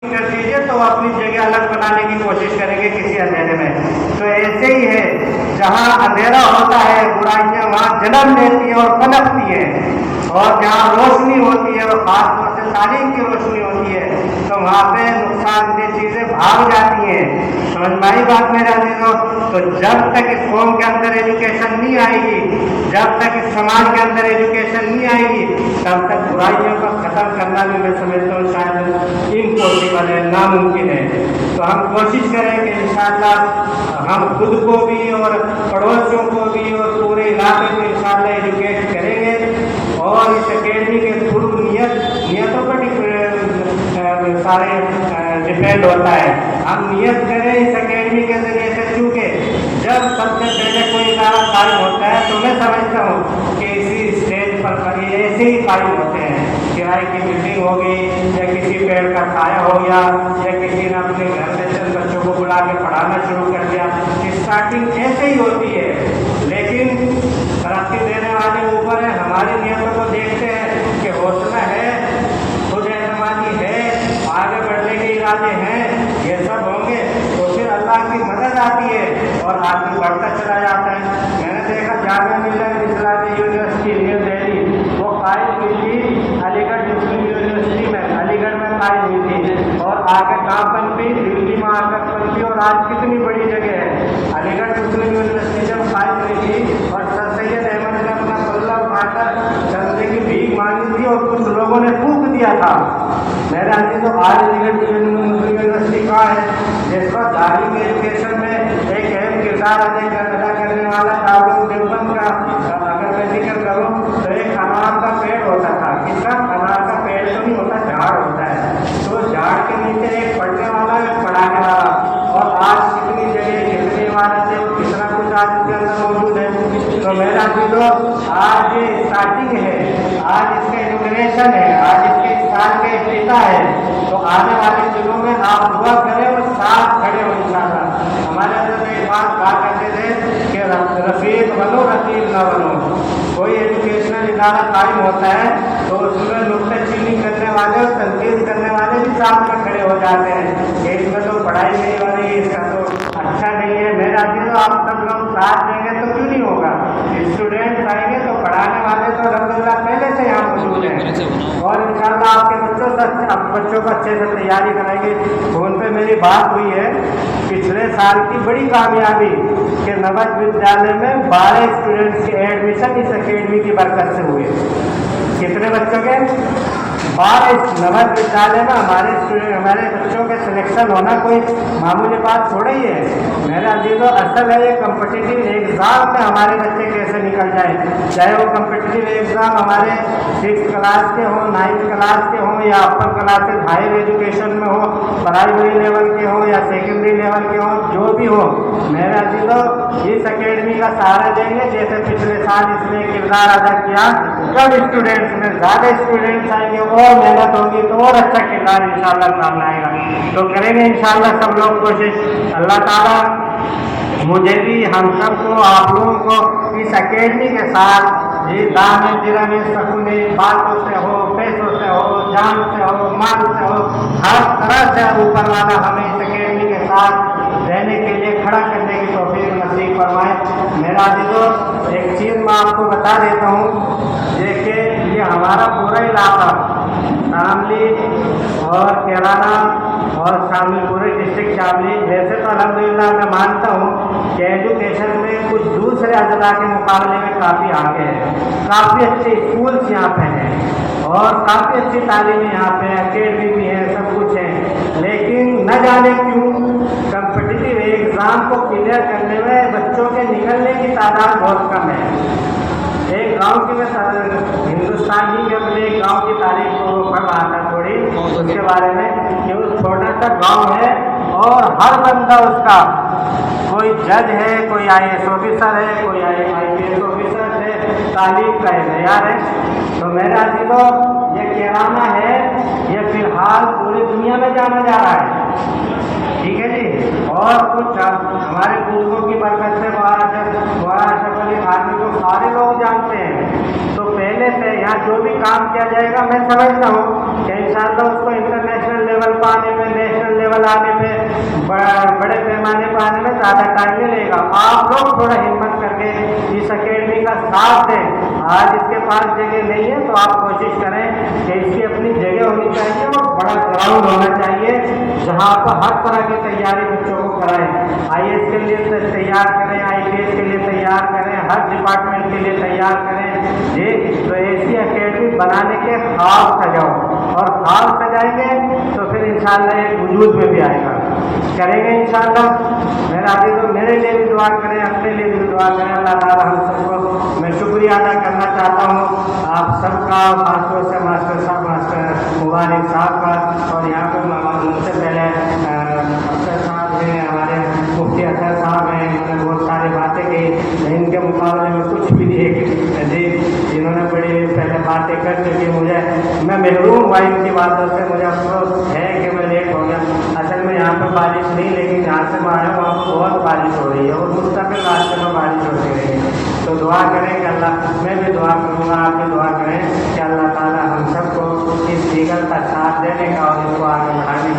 کر دیجیے تو وہ اپنی جگہ الگ بنانے کی کوشش کریں گے کسی اندھیرے میں. تو ایسے ہی ہے، جہاں اندھیرا ہوتا ہے برائیاں وہاں جنم لیتی ہیں اور پنپتی ہیں، اور جہاں روشنی ہوتی ہے اور خاص طور سے تعلیم کی روشنی ہوتی ہے تو وہاں پہ نقصان دہ چیزیں بھاگ جاتی ہیں. سمجھ میں آئی بات میرے عزیزوں؟ تو جب تک اس قوم کے اندر ایجوکیشن نہیں آئے گی، جب تک اس سماج کے اندر ایجوکیشن نہیں آئے گی، تب تک برائیوں کو ختم کرنا بھی میں سمجھتا ہوں شاید امپاسبل ہے، ناممکن ہے. تو ہم کوشش کریں کہ انشاءاللہ ہم خود کو بھی اور پڑوسیوں کو بھی اور پورے علاقے کو انشاءاللہ ایجوکیٹ کریں گے. اور اس اکیڈمی کے تھرو نیتوں پر سارے ڈپینڈ ہوتا ہے. ہم نیت کریں اس اکیڈمی کے ذریعے سے، کیونکہ جب سب سے پہلے کوئی ادارہ قائم ہوتا ہے تو میں سمجھتا ہوں کہ اسی اسٹیج پر ایسے ہی قائم ہوتے ہیں. کرائے کی بلڈنگ ہوگی یا کسی پیڑ کا سایہ ہو گیا یا کسی نے اپنے گھر میں چند بچوں کو بلا کے پڑھانا شروع کر دیا. اسٹارٹنگ ایسے ہی ہوتی ہے، لیکن ترقی دینے والے اوپر ہے. ہماری نیتوں کو دیکھتے ہیں کہ حوصلہ ہے، خود اعتمادی ہے، آگے بڑھنے کے ارادے ہیں، یہ سب ہوں گے تو پھر اللہ کی مدد آتی ہے اور آدمی بڑھتا چلا جاتا ہے. میں نے دیکھا جامعہ ملیہ اسلامیہ یونیورسٹی نیو دہلی وہ قائم ہوئی تھی علی گڑھ مسلم یونیورسٹی میں، علی گڑھ میں قائم ہوئی تھی، اور آگے کہاں پنپی، دلی میں آ کر پنپی، اور آج کتنی بڑی جگہ ہے. علی گڑھ مسلم یونیورسٹی جب قائم ہوئی تھی اور سر سید احمد نے اپنا پلہ اٹھا کر چندے کی بھیک مانگی تھی اور کچھ لوگوں نے پھونک دیا تھا. میرے عزیزوں تو آج علی گڑھ مسلم یونیورسٹی کہاں ہے، جس کو تعلیم ایجوکیشن میں ایک اہم کردار ادا کرنے والا دارالعلوم دیوبند کا اگر میں ذکر کروں تو ایک انار کا پیڑ ہوتا تھا. کس کا؟ انار کا پیڑ تو نہیں ہوتا، جھاڑ ہوتا ہے. تو جھاڑ کے نیچے ایک پڑھنے والا ایک پڑھانے والا، اور آج کتنی جگہ کتنی عمارتیں اور کتنا کچھ آج اس کے اندر موجود ہے. تو میرا عزیزوں آج یہ اسٹارٹنگ ہے، آج اس کا انوگریشن ہے، آج اس کے اس سال کے افتتاح ہے. تو آنے والے دنوں میں آپ دعا کریں اور ساتھ کھڑے ہو انشاءاللہ. ہمارے اندر ایک بات کہا کرتے تھے کہ رفیق بنو رقیب نہ بنو. کوئی ایجوکیشنل ادارہ قائم ہوتا ہے تو اس میں نکتہ چینی کرنے والے اور تنقید کرنے والے بھی ساتھ میں کھڑے ہو جاتے ہیں کہ اس میں تو پڑھائی نہیں ہو رہی، اس کا تو اچھا نہیں ہے. میرا عزیزوں آپ سب لوگ ساتھ دیں گے تو کیوں نہیں ہوگا؟ اسٹوڈنٹس آئیں گے تو پڑھانے والے تو الحمدللہ پہلے سے یہاں موجود ہیں، اور انشاءاللہ آپ کے بچوں کو اچھے سے تیاری کرائیں گے. فون پہ میری بات ہوئی ہے پچھلے سال کی بڑی کامیابی کہ نوج ودیالیہ میں 12 اسٹوڈنٹس کے ایڈمیشن اس اکیڈمی کی برکت سے ہوئے. کتنے بچوں کے؟ 12. نوج ودیالیہ میں ہمارے بچوں کے سلیکشن ہونا کوئی معمولی بات تھوڑا ہی ہے. میرے عزیزوں اصل ہے یہ کمپٹیٹیو ایگزام میں ہمارے بچے کیسے نکل جائیں، چاہے وہ کمپٹیٹیو ایگزام ہمارے 6 کلاس کے ہوں، 9 کلاس کے ہوں، یا اپر کلاسز ہائر ایجوکیشن میں ہو، پرائمری لیول کے ہوں یا سیکنڈری لیول کے ہوں، جو بھی ہو. میرے عزیزوں اس اکیڈمی کا سہارا دیں گے جیسے پچھلے سال اس نے کردار ادا کیا. کم اسٹوڈنٹس میں زیادہ اسٹوڈنٹس آئیں گے اور محنت ہوگی تو اور اچھا کردار انشاءاللہ سامنے آئے گا. تو کریں گے انشاءاللہ سب لوگ کوشش. اللہ تعالیٰ مجھے بھی، ہم سب کو، آپ لوگوں کو اس اکیڈمی کے ساتھ دام درم سکونے باتوں سے ہو، پیسوں سے ہو، جان سے ہو، مال سے ہو، ہر طرح سے اوپر والا ہمیں اس اکیڈمی کے ساتھ رہنے کے لیے کھڑا کرنے کی توفیق نصیب فرمائے. میرا عزیزوں ایک چیز میں آپ کو بتا دیتا ہوں، یہ کہ یہ ہمارا پورا علاقہ شاملی اور کیرانہ اور شامل پورے ڈسٹرکٹ شاملی، ویسے تو الحمدللہ میں مانتا ہوں کہ ایجوکیشن میں کچھ دوسرے اضلاع کے مقابلے میں کافی آگے ہے. کافی اچھے اسکولس یہاں پہ ہیں اور کافی اچھی تعلیمیں یہاں پہ، اکیڈمی بھی ہے، سب کچھ ہے. لیکن نہ جانے کیوں کمپٹیٹیو ایگزام کو کلیئر کرنے میں بچوں کے نکلنے کی تعداد بہت کم ہے. ایک گاؤں کی، میں ہندوستان ہی کے اپنے ایک گاؤں کی تاریخ کو پڑھ رہا تھا تھوڑی اس کے بارے میں کہ وہ چھوٹا سا گاؤں ہے اور ہر بندہ اس کا کوئی جج ہے، کوئی IAS آفیسر ہے، کوئی IPS آفیسر ہے، تعلیم کا معیار ہے. تو میرا عزیزوں یہ کیرانہ ہے، یہ فی الحال پوری دنیا میں جانا جا رہا ہے. ٹھیک ہے جی. اور کچھ ہمارے بزرگوں کی برکت سے مولانا اشرف علی خانوی کو سارے لوگ جانتے ہیں. تو پہلے سے یہاں جو بھی کام کیا جائے گا میں سمجھتا ہوں کہ انشاءاللہ اس کو انٹرنیشنل لیول لیول پہ آنے میں، نیشنل لیول آنے میں، بڑے پیمانے پر آنے میں زیادہ ٹائم نہیں لگے گا. آپ لوگ تھوڑا ہمت کر کے اس اکیڈمی کا ساتھ دیں. آج اس کے پاس جگہ نہیں ہے تو آپ کوشش کریں کہ اس کی اپنی جگہ ہونی چاہیے اور بڑا گراؤنڈ ہونا چاہیے جہاں آپ ہر طرح کی تیاری بچوں کو کرائیں. آئی ایس کے لیے تیار کریں، آئی پی ایس کے لیے تیار کریں، ہر ڈپارٹمنٹ کے لیے تیار کریں. جی تو ایسی اکیڈمی بنانے کے خواب سجاؤ، اور خواب سجائیں گے تو پھر انشاءاللہ ایک وجود میں بھی آئے گا. کریں گے انشاءاللہ. میرا ابھی تو میرے لیے بھی دعا کریں، اپنے لیے بھی دعا کریں. اللہ تعالیٰ ہم سب کو، میں شکریہ ادا کرنا چاہتا ہوں آپ سب کا، خاص طور سے ماسٹر صاحب، ماسٹر مبارک صاحب کا. اور یہاں پہ ان سے پہلے افسر صاحب ہیں، ہمارے مفتی اطہر صاحب ہیں، انہوں نے بہت ساری باتیں کی. ان کے مقابلے میں کچھ بھی نہیں جی، جنہوں نے بڑی پہلے باتیں کر چکی. میں محروم ہوا ان کی باتوں سے. مجھے افسوس ہے کہ میں لیٹ ہو گیا. اصل میں یہاں پہ بارش نہیں، لیکن جہاں سے میں آیا ہوں وہاں پہ بہت بارش ہو رہی ہے اور مستقل راستے میں بارش ہوتی رہی ہے. تو دعا کریں کہ اللہ، میں بھی دعا کروں گا، آپ بھی دعا کریں کہ اللہ تعالیٰ ہم سب کو اس دیگر کا ساتھ دینے کا اور اس کو آگے بڑھانے